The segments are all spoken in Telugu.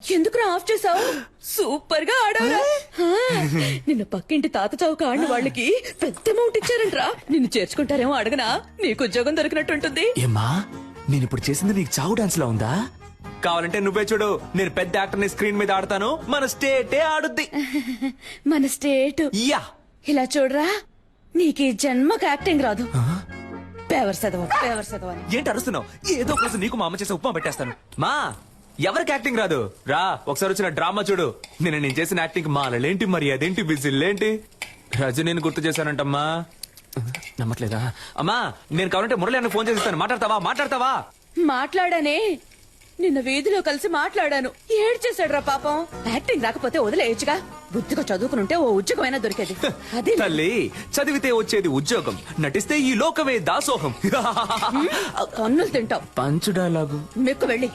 ఎందుకు ఆఫ్ చేసావు? సూపర్ గా ఆడావురా. నిన్న పక్కింటి తాత చౌక ఆడిన వాళ్ళకి పెద్ద అమౌంట్ ఇచ్చారంట్రా. నిన్ను చేర్చుకుంటారేమో అడగనా? నీకు ఉద్యోగం దొరికినట్టుంటుంది. ఏమ్మా నేను ఇప్పుడు చేసింది నీకు చావు డాన్స్ లా ఉందా? కావాలంటే నువ్వే చూడు, నేను పెద్ద యాక్టర్ ని స్క్రీన్ మీద ఆడతాను, మన స్టేటే ఆడుద్ది. మన స్టేట్ యా ఇలా చూడరా, నీకు ఈ జన్మకు యాక్టింగ్ రాదు. పేవర్ చదవ ఏంటి అరుస్తున్నావు? ఏదో కోసం నీకు మా అమ్మ చేసే ఉప్మా పెట్టేస్తాను. మా ఎవరికి యాక్టింగ్ రాదు రా, ఒకసారి వచ్చిన డ్రామా చూడు. నేను చేసిన యాక్టింగ్ మాలలేంటి, మరి అదేంటి, విజిల్లేంటి, రజనీని గుర్తు చేశానంటమ్మా. నమ్మట్లేదా? అమ్మా నేను కావాలంటే మురళి అన్న ఫోన్ చేసిస్తాను, మాట్లాడతావా? మాట్లాడానే, నిన్న వీధిలో కలిసి మాట్లాడాను. ఏడ్చేశాడురా పాపం. యాక్టింగ్ రాకపోతే వదిలేయచ్చుగా, బుద్ధిగా చదువుకునుంటే ఓ ఉద్యోగమైనా దొరికేది. అది తల్లి, చదివితే వచ్చేది ఉద్యోగం, నటిస్తే ఈ లోకమే దాసోహం. కన్నులు తింటావు. పంచు డైలాగు. మెక్కు వెళ్ళి.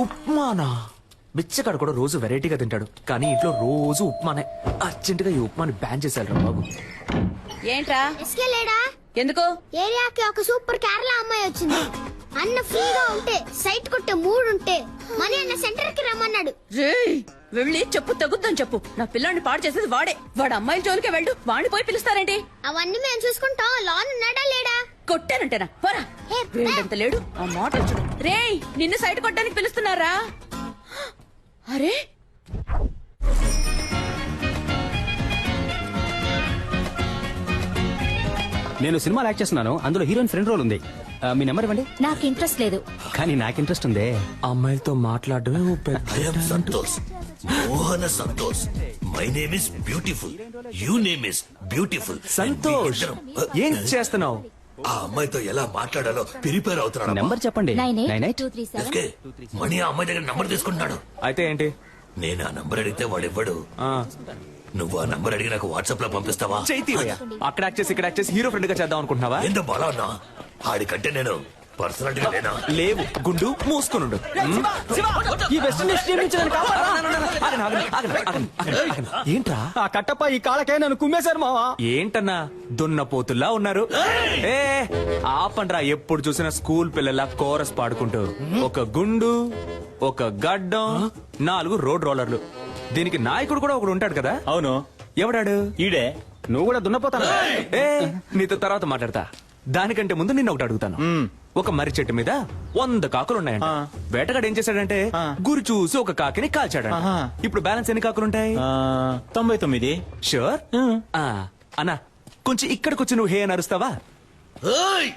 ఉప్మానా? బిచ్చగాడు కూడా రోజు వెరైటీగా తింటాడు, కానీ ఇంట్లో రోజు ఉప్మానే. అర్జెంట్ గా ఈ ఉప్మాని బ్యాన్ చేశారు బాబు. ఏంట్రా? లేడా? ఎందుకు? ఏరియాకి ఒక సూపర్ కేరళ అమ్మాయి వచ్చింది. అన్న ఫ్రీగా ఉంటే, సైట్ కొట్టే మూడు ఉంటే మనీ అన్న సెంటర్ కి రమ్మన్నాడు. రేయ్, వెళ్ళి చెప్పు, తగ్గుద్దని చెప్పు. నా పిల్లాన్ని పాడు చేసేది వాడే. వాడు అమ్మాయిల జోలికే వెళ్ళు. వాడిని పోయి పిలుస్తారేంటి? అవన్నీ మేము చూసుకుంటాం. లోన్ ఉన్నాడా లేడా? కొట్టానంటేనా? పోరా. వీడంత లేడు, ఆ మాట చూడు. రేయ్, నిన్ను సైట్ కొట్టడానికి పిలుస్తున్నారా? అరే నేను సినిమాలో యాక్ట్ చేస్తున్నాను, అందులో హీరోయిన్ ఫ్రెండ్ రోల్ ఉంది. మీ నెంబర్ ఇవ్వండి. నాకు ఇంట్రెస్ట్ లేదు. కానీ నాకు ఇంట్రెస్ట్ ఉంది. అమ్మాయిలతో మాట్లాడడమే ఓ పెద్ద. I am Santosh. Mohana Santosh. My name is beautiful. You name is beautiful. Santosh, ఏం చేస్తున్నావు? ఆ అమ్మాయితో ఎలా మాట్లాడాలో ప్రిపేర్ అవుతున్నాడు. నెంబర్ చెప్పండి. 98. ఎస్కే, మణి ఆ అమ్మాయి దగ్గర నంబర్ తీసుకుంటున్నాడు. అయితే ఏంటి? నేను ఆ నంబర్ అడిగితే వాడు ఇవ్వడు. ఆ, నువ్వు ఆ నంబర్ అడిగి నాకు వాట్సాప్ లో పంపిస్తావా? చైతీవయ్య, అక్కడ యాక్ట్ చేసి ఇక్కడ యాక్ట్ చేసి హీరో ఫ్రెండ్ గా చేద్దాం అనుకుంటున్నావా? ఎంత బలా అన్నా ఆడికంటే నేను పర్సనాలిటీగా లేనా? లేవు, గుండు మూసుకునుండు. ఈ వెస్ట్ ఇండీస్ టీం నుంచి నన్ను కాపాడు. ఏంట్రా? ఆ కట్టప్ప ఈ కాలకే నన్ను కుమ్మేశారు మావా. ఏంటన్నా దున్నపోతుల్లా ఉన్నారు? ఏ ఆపండ్రా, ఎప్పుడు చూసినా స్కూల్ పిల్లల కోరస్ పాడుకుంటూ. ఒక గుండు, ఒక గడ్డం, 4 రోడ్ రోలర్లు. దీనికి నాయకుడు కూడా ఒకడు ఉంటాడు కదా? అవును. ఎవడాడు? ఈడే. నువ్వు కూడా దున్నపోతాను. ఏ నీతో తర్వాత మాట్లాడతా. దానికంటే ముందు నిన్న ఒకటి అడుగుతాను. ఒక మర్రి చెట్టు మీద 100 కాకులున్నాయంట. వేటగాడు ఏం చేశాడంటే గురి చూసి ఒక కాకిని కాల్చాడంట. ఇప్పుడు బ్యాలెన్స్ ఎన్ని కాకులుంటాయి? 99. షూర్? అన్నా కొంచెం ఇక్కడికి వచ్చి నువ్వు హే అని అరుస్తావా? ఏయ్!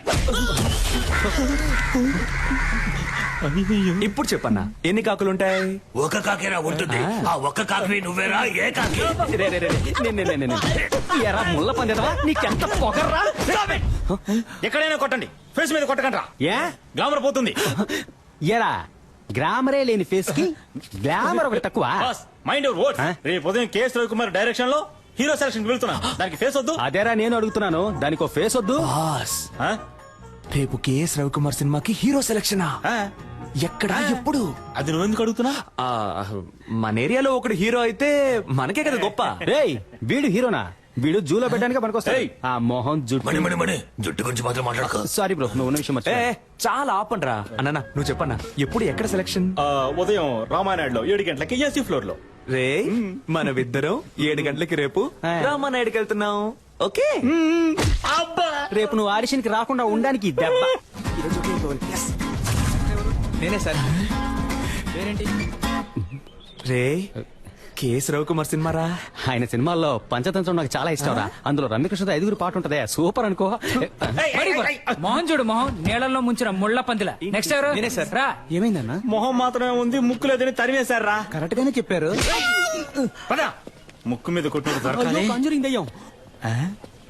ఇప్పుడు చెప్పన్నా, ఎన్ని కాకులుంటాయి? ఒక కాకేరా ఉంటుంది. ఆ ఒక్క కాకి నువ్వేరా? ఏ కాకి? ఎరా ముళ్ళ పందేదవా, నీకెంత పొగర్రా? ఎక్కడైనా కొట్టండి, ఫేస్ మీద కొట్టకండి. ఏ గ్లామర్ పోతుంది. ఎరా గ్లామరే లేని ఫేస్ కి గ్లామర్ ఒకటి తక్కువ. Mind your words. రేపు ఉదయం కేఎస్ రవికుమార్ డైరెక్షన్ లో హీరో సెలక్షన్ కి వెళ్తున్నా. దానికి ఫేస్ వద్దు. అదేరా నేను అడుగుతున్నాను, దానికి ఓ ఫేస్ వద్దు. బాస్, రేపు కేఎస్ రవికుమార్ సినిమాకి హీరో సెలక్షనా? ఎక్కడ, ఎప్పుడు? అది నువ్వు ఎందుకు అడుగుతున్నా? మన ఏరియాలో ఒకడు హీరో అయితే మనకే కదా గొప్ప. రేయ్ వీడు హీరోనా? వీడు జూలో పెట్టడానికి పనికొస్తాయి. ఆ మోహన్ మణి మణి మణి జుట్టు గురించి మాత్రం మాట్లాడుకో. సారీ బ్రో, నువ్వు ఉన్న విషయం ఏ మర్చిపోయా. చాలా ఆపండ్రా. అన్నా నువ్వు చెప్పన్నా, ఎప్పుడు ఎక్కడ సెలక్షన్? ఉదయం రామానాయుడులో 7 గంటలకి ఏసీ ఫ్లోర్ లో. రే మనమిద్దరం 7 గంటలకి రేపు రామానాయుడికి వెళ్తున్నాం. ఓకే? రేపు నువ్వు ఆడిషన్ కి రాకుండా ఉండడానికి ఈ దెబ్బ. నేనే సార్. రే కేఎస్ రవికుమార్ సినిమారా? ఆయన సినిమాల్లో పంచతంత్రం నాకు చాలా ఇష్టం రా. అందులో రమ్యకృష్ణతో 5 పాట ఉంటదే, సూపర్ అనుకో. మోహన్ చూడు, మోహన్ నీళ్ళల్లో ముంచిన ముళ్ళ పందిల. నెక్స్ట్ ఎవరు? నేనే సార్. రా. ఏమైందన్నా? మొహం మాత్రమే ఉంది, ముక్కు లేదని తరివేశారా? కరెక్ట్ గానే చెప్పారు. పదా ముక్కు మీద కొట్టినట్టు దొరకాలి. కాంజూరింగ్ దయ్యం.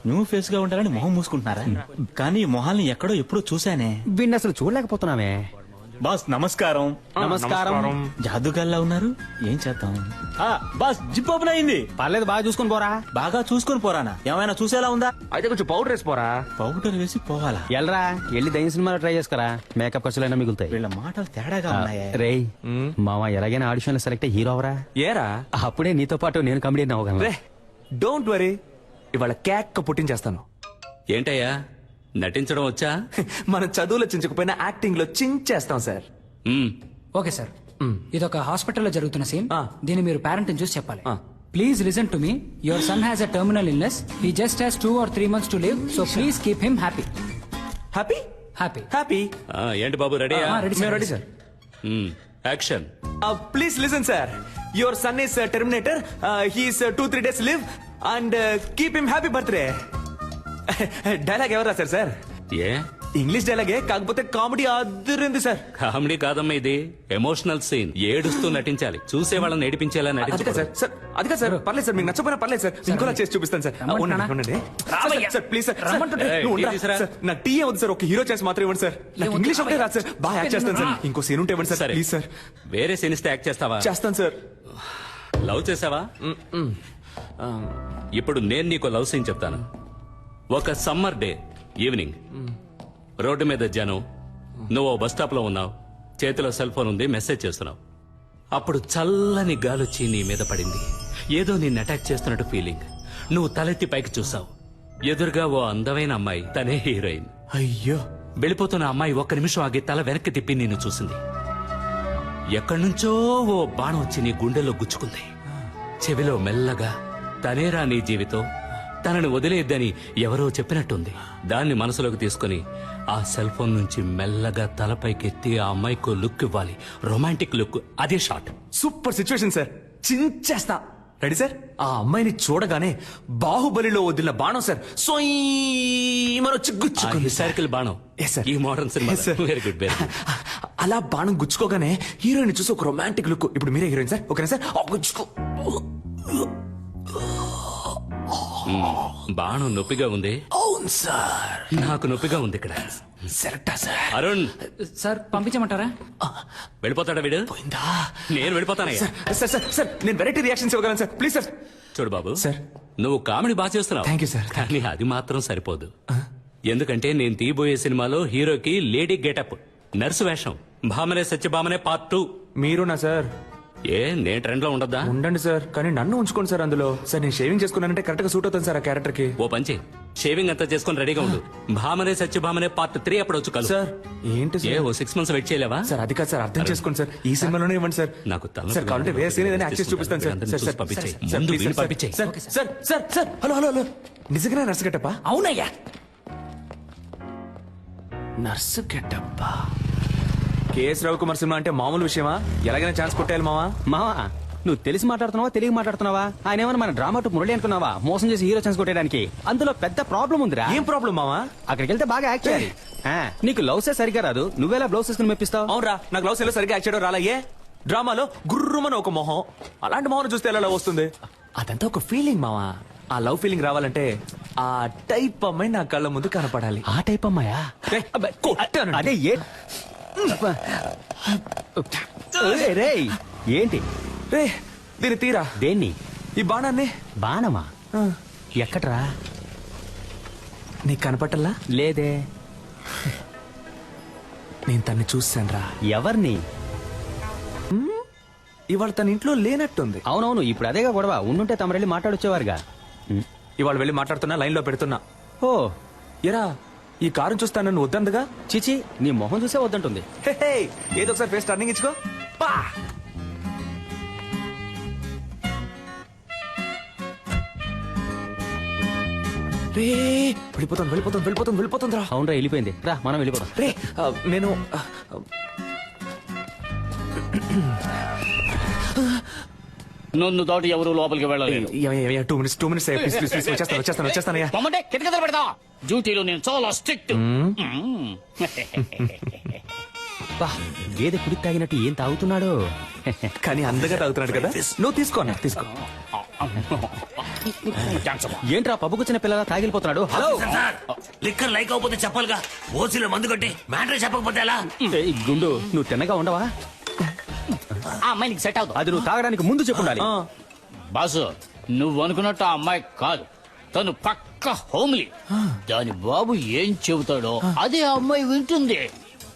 న్యూ ఫేస్ గా ఉంటారని మొహం మూసుకుంటున్నారా? కానీ ఈ మొహాల్ని ఎక్కడో ఎప్పుడో చూశానే. వీడిని అసలు చూడలేకపోతున్నామే. బాస్ నమస్కారం. నమస్కారం. జాదుగాల్లా ఉన్నారు, ఏం చేద్దాం? బాస్ జిప్ ఓపెన్ అయింది. పర్లేదు, బాగా చూసుకొని పోరా. బాగా చూసుకొని పోరానా? ఏమైనా చూసేలా ఉందా? అయితే కొంచెం పౌడర్ వేసిపోరా. పౌడర్ వేసి పోవాలా? ఎల్రా వెళ్ళి దయ్యం సినిమాలో ట్రై చేసుకురా, మేకప్ ఖర్చులైనా మిగులుతాయి. వీళ్ళ మాటలు తేడాగా ఉన్నాయే. రేయ్ మామ, ఎలాగైనా ఆడిషన్ లో సెలెక్ట్ హీరో అవరా. ఏరా అప్పుడే నీతో పాటు నేను కమెడియన్ అవ్వగలను. రే డోంట్ వరీ, ఇవాళ కేక్ పుట్టించేస్తాను. ఏంటయ్యా నటించడం వచ్చా? మనం చదువులో చించకపోయినా యాక్టింగ్ లో చించేస్తాం సార్. Okay sir. ఇదొక హాస్పిటల్లో జరుగుతున్న సీన్. ఆ. దీన్ని మీరు పేరెంట్ చూసి చెప్పాలి. ఆ. Please listen to me. Your son has a terminal illness. He just has 2 or 3 months to live. So please keep him happy. Happy happy. Happy ఏంటి బాబు రెడీయా? మేము ready sir. Action. Please listen sir. Your son is Terminator. He's 2-3 days live and keep him happy birthday. Dialogue ఎవరు రాశారు సార్? ఏ ఇంగ్లీష్ డైలాగే, కాకపోతే కామెడీ అదిరింది సార్. కామెడీ కాదమ్మా ఇది, ఎమోషనల్ సీన్. ఏడుస్తూ నటించాలి, చూసే వాళ్ళని ఏడిపించేలా అది కాదు నటించాలి. సార్. సార్ అది కాదు సార్. పర్లేదు సార్, మీకు నచ్చపోయినా పర్లేదు సార్. ఇంకోలా చేసి చూపిస్తాను సార్. రమ్మంటున్నానా? ఉండండి. రావయ్యా. Sir please sir. రమ్మంటుంటే. నువ్వు ఉండరా? టీ తీసురా. సార్, నా టీ వద్దు సార్, ఒక హీరో చేసి మాత్రం ఇవ్వండి సార్. నాకు ఏమొద్దు, ఇంగ్లీష్ ఒకటే రావయ్యా. రాదు సార్, బాగా యాక్ట్ చేస్తాను సార్. ఇంకో సీన్ ఉంటే ఇవ్వండి సార్ సరే. Please sir. వేరే సీన్ ఇస్తే యాక్ట్ చేస్తావా? చేస్తాను సార్. లవ్ చేసావా? ఇప్పుడు నేను నీకు లవ్ సీన్ చెప్తాను. ఒక సమ్మర్ డే ఈవినింగ్, రోడ్డు మీద జనం, నువ్వు బస్ స్టాప్ లో ఉన్నావు, చేతిలో సెల్ ఫోన్ ఉంది, మెసేజ్ చేస్తున్నావు. అప్పుడు చల్లని గాలొచ్చి నీ మీద పడింది. ఏదో నిన్ను అటాక్ చేస్తున్నట్టు ఫీలింగ్. నువ్వు తలెత్తి పైకి చూసావు. ఎదురుగా ఓ అందమైన అమ్మాయి, తనే హీరోయిన్. అయ్యో, వెళ్ళిపోతున్న అమ్మాయి ఒక్క నిమిషం ఆగి తల వెనక్కి తిప్పి నిన్ను చూసింది. ఎక్కడి నుంచో ఓ బాణం వచ్చి నీ గుండెల్లో గుచ్చుకుంది. చెవిలో మెల్లగా, తనేరా నీ జీవితం, తనని వదిలేద్దని ఎవరో చెప్పినట్టుంది. దాన్ని మనసులోకి తీసుకుని ఆ సెల్ ఫోన్ నుంచి మెల్లగా తలపైకెత్తి ఆ అమ్మాయికి లుక్ ఇవ్వాలి. Romantic look. అదే షాట్. Super situation sir. చించేస్తా. Ready sir? ఆ అమ్మాయిని చూడగానే బాహుబలిలో వదిలిన బాణం సార్ వచ్చి గుచ్చుకుంది. హిస్టారికల్ బాణం. Yes, sir. ఈ మోడర్న్ సినిమా. Yes, sir. Very good, very good. అలా బాణం గుచ్చుకోగానే హీరోయిన్ చూసి ఒక రొమాంటిక్ లుక్. ఇప్పుడు మీరే హీరోయిన్ సార్, ఓకేనా సార్? గుచ్చుకో. బాణం నొప్పిగా ఉంది. అవును సార్, నాకు నొప్పిగా ఉంది ఇక్కడ. సెరక్టా సార్. అరుణ్, సార్ పంపించమంటారా? వెళ్ళిపోతాడా వీడు? పోయిందా? నేను వెళ్ళిపోతానయ్యా. సార్ సార్ సార్, నేను వెరైటీ రియాక్షన్స్ ఇవ్వగలను సార్, ప్లీజ్ సార్. చూడు బాబు, సార్. నువ్వు కామెడీ బాగా చేస్తున్నావు. Thank you, sir. కానీ అది మాత్రం సరిపోదు. ఎందుకంటే నేను తీయబోయే సినిమాలో హీరోకి లేడీ గెటప్, నర్సు వేషం, భామనే సత్యభామనే పార్ట్ 2. మీరునా సార్? ఏ నేను ట్రెండ్ లో ఉండద్దా? ఉండండి సార్, కానీ నన్ను ఉంచుకోండి సార్ అందులో. సార్ నేను షేవింగ్ చేసుకున్నానంటే కరెక్ట్ గా సూట్ అవుతుంది సార్ ఆ క్యారెక్టర్ కి. ఓ పంచి, షేవింగ్ అంతా చేసుకుని రెడీగా ఉండు. భామనే సత్యభామనే పార్ట్ 3 అప్పుడు వచ్చి కలు. సార్ ఏంటి ఏ సార్? ఓ 6 months వెయిట్ చేయలేవా? సార్ అది కాదు సార్, అర్థం చేసుకోండి సార్. ఈ సినిమాలోనే ఇవ్వండి సార్. నాకు తల సార్ కావాలంటే వేరే సీన్ ఏదైనా యాక్ట్ చేసి చూపిస్తాను సార్. అందరిని సార్ చూసి సార్ పంపించేయ్. సార్, ముందు ప్లీజ్ వీడిని సార్, పంపించేయ్. Sir sir sir sir, hello hello hello, నిజంగానే నర్సు గెటప్పా? అవునయ్యా. నర్సు గెటప్పా? కేఎస్ రవికుమార్ సినిమా అంటే మామూలు విషయమా? ఎలాగైనా ఛాన్స్ కొట్టేయాలి మావా. మావా, నువ్వు తెలిసి మాట్లాడుతున్నావా తెలియ మాట్లాడుతున్నావా? ఆయన ఏమన్నా మన డ్రామా టు మురళి అనుకున్నావా? మోసం చేసి హీరో ఛాన్స్ కొట్టేయడానికి. అందులో పెద్ద ప్రాబ్లం ఉందిరా. ఏం ప్రాబ్లం మావా? అక్కడికి వెళ్తే బాగా యాక్ట్ చేయాలి. నీకు లవ్సే సరిగా రాదు, నువ్వేలా బ్లౌజ్ వేసుకుని మెప్పిస్తావు? అవునరా, నాకు లవ్ సీన్ లో సరిగ్గా యాక్ట్ చేయడం రాలయ్యే. డ్రామాలో గుర్రుమని ఒక మొహం, అలాంటి మొహం చూస్తే ఎలా లవ్ వస్తుంది? అదంతా ఒక ఫీలింగ్ మావా. ఆ లవ్ ఫీలింగ్ రావాలంటే ఆ టైప్ అమ్మాయి నా కళ్ళ ముందు కనపడాలి. ఆ టైప్ అమ్మాయా? ఏయ్, కొట్టాను. అదే రేయ్, ఏంటి రే, దీన్ని తీరా. దేన్ని? ఈ బాణాన్ని. బాణమా? ఆ, ఎక్కడ్రా? నీకు కనపట్టల్లా? లేదే. నేను తన్ని చూశాను రా. ఎవరిని? ఇవాళ తన ఇంట్లో లేనట్టుంది. అవునవును, ఇప్పుడు అదేగా గొడవ. ఉండుంటే తమరెళ్ళి మాట్లాడొచ్చేవారుగా. ఇవాళ వెళ్ళి మాట్లాడుతున్నా, లైన్ లో పెడుతున్నా. ఓ, ఎరా, ఈ కారు చూస్తాను నన్ను వద్దందుగా. చిచి, నీ మొహం చూసే వద్దంటుంది. హే, హే, ఏదో ఒకసారి ఫేస్ టర్నింగ్ ఇచ్చుకో. పా. రే, వెళ్ళిపోతాను వెళ్ళిపోతాను వెళ్ళిపోతాను వెళ్ళిపోతుంది రా. అవునరా, వెళ్ళిపోయింది. రా మనం వెళ్ళిపోదాం. రే, నేను నన్ను దాటి ఎవరు లోపలికి వెళ్ళలేదు. 2 minutes ప్లీజ్ వచ్చేస్తానయ్యా. పొమ్మంటే కిటకిటలు పెడతా. డ్యూటీలో నేను చాలా స్ట్రిక్ట్. బా, గేదె కుడికి తాగినట్టు ఏం తాగుతున్నాడు? కానీ అందగా తాగుతున్నాడు కదా. నువ్వు తీసుకో అన్న, తీసుకో. ఏంట్రా పబ్బుకొచ్చిన పిల్లల తాగిలిపోతున్నాడు? హలో లిక్కర్ లైక్ అవ్వకపోతే చెప్పాలిగా. ఓసీలో మందు కొట్టి మ్యాటర్ చెప్పకపోతే ఎలా? ఏయ్, గుండు, నువ్వు తిన్నగా ఉండవా? ఆ అమ్మాయి నీకు సెట్ అవుతుంది. అది నువ్వు తాగడానికి ముందు చెప్పుండాలి. బాసు, నువ్వు అనుకున్నట్టు ఆ అమ్మాయి కాదు. తను పక్క హోమ్లీ. దాని బాబు ఏం చెబుతాడో అదే ఆ అమ్మాయి వింటుంది.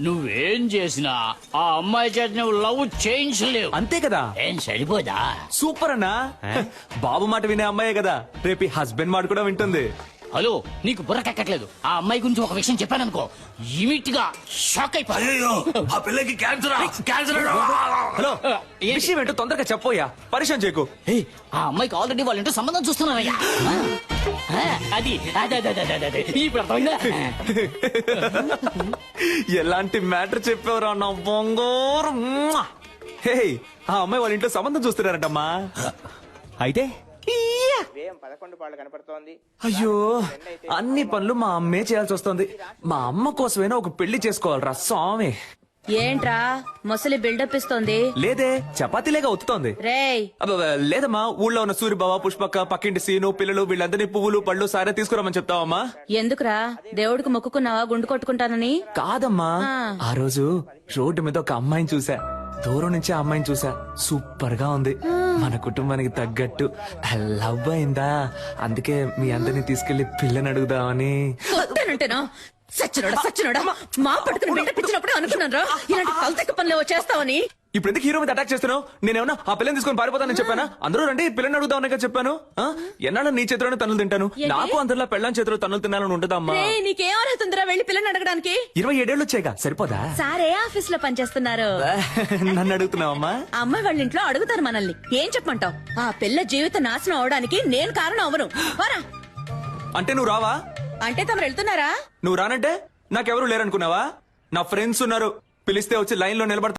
నువ్వేం చేసినా ఆ అమ్మాయి చేత నువ్వు లవ్ చేయించలేవు. అంతే కదా. ఏం సరిపోదా? సూపర్ అన్నా. బాబు మాట వినే అమ్మాయే కదా, రేపు హస్బెండ్ మాట కూడా వింటుంది. హలో నీకు బుర్రకెక్కట్లేదు. ఆ అమ్మాయి గురించి ఒక విషయం చెప్పాననుకో ఇమీట్ గా షాక్ అయిపోయి అయ్యో ఆ పిల్లకి క్యాన్సర్ క్యాన్సర్ హలో విషయం ఏంటో తొందరగా చెప్పోయా, పరిచయం చేయకు. ఆ అమ్మాయికి ఆల్రెడీ వాళ్ళ ఇంటో సంబంధం చూస్తున్నారయ్యా. అది అదే ఇప్పుడు అర్థమైందా? ఎలాంటి మ్యాటర్ చెప్పావురా నా బొంగోరు. హే, ఆ అమ్మాయి వాళ్ళ ఇంట్లో సంబంధం చూస్తున్నారంటమ్మా. అయితే అయ్యో, అన్ని పనులు మా అమ్మే చేయాల్సి వస్తుంది. మా అమ్మ కోసమైనా ఒక పెళ్లి చేసుకోవాలరా స్వామి. ఏంట్రా ముసలి బిల్డప్ ఇస్తోంది? లేదే, చపాతీలేగా ఒత్తుతోంది. రేయ్ అబ్బబ్బ, లేదమ్మా, ఊళ్ళో ఉన్న సూరిబావ, పుష్పక్క, పక్కింటి సీను, పిల్లలు వీళ్ళందరినీ పువ్వులు పళ్ళు సారే తీసుకురామని చెప్తావమ్మా. ఎందుకురా దేవుడికి మొక్కుకున్నావా గుండు కొట్టుకుంటానని? కాదమ్మా, ఆ రోజు రోడ్డు మీద ఒక అమ్మాయిని చూసా. దూరం నుంచి ఆ అమ్మాయిని చూసా, సూపర్ గా ఉంది. మన కుటుంబానికి తగ్గట్టు లవ్ అయిందా, అందుకే మీ అందరినీ తీసుకెళ్లి పిల్లని అడుగుదామని. కొట్టానంటేనా? సచ్చినోడా మా పట్టుకుని బిల్డప్ ఇచ్చినప్పుడు అనుకున్నాను రా ఇలాంటి కల్తెక్క పనులు చేస్తావని. ఇప్పుడు ఎందుకు హీరో మీద అటాక్ చేస్తున్నావు? నేనేమన్నా ఆ పిల్లని తీసుకొని పారిపోతానని చెప్పానా? అందరూ రండి పిల్లని అడుగుదామని చెప్పాను. ఎన్నాళ్ళు నీ చేతిలోనే తన్నులు తింటాను. నాకు అందరిలో పెళ్ళాం చేతిలో తన్నులు తినాలని ఉంటుందమ్మా. నీకేం అర్హత ఉందిరా వెళ్ళి పిల్లని అడగడానికి? 27 ఏళ్ళు వచ్చాయిగా, సరిపోదా? సారే ఆఫీస్ లో పనిచేస్తున్నారు. నన్ను అడుగుతున్నావమ్మా? అమ్మాయి వాళ్ళ ఇంట్లో అడుగుతారు మనల్ని. ఏం చెప్పమంటావు? ఆ పిల్ల జీవిత నాశనం అవడానికి నేను కారణం అవను. అంటే నువ్వు రావా? అంటే తమరు వెళ్తున్నారా? నువ్వు రానంటే నాకెవరు లేరనుకున్నావా? నా ఫ్రెండ్స్ ఉన్నారు, పిలిస్తే వచ్చి లైన్ లో నిలబడతా.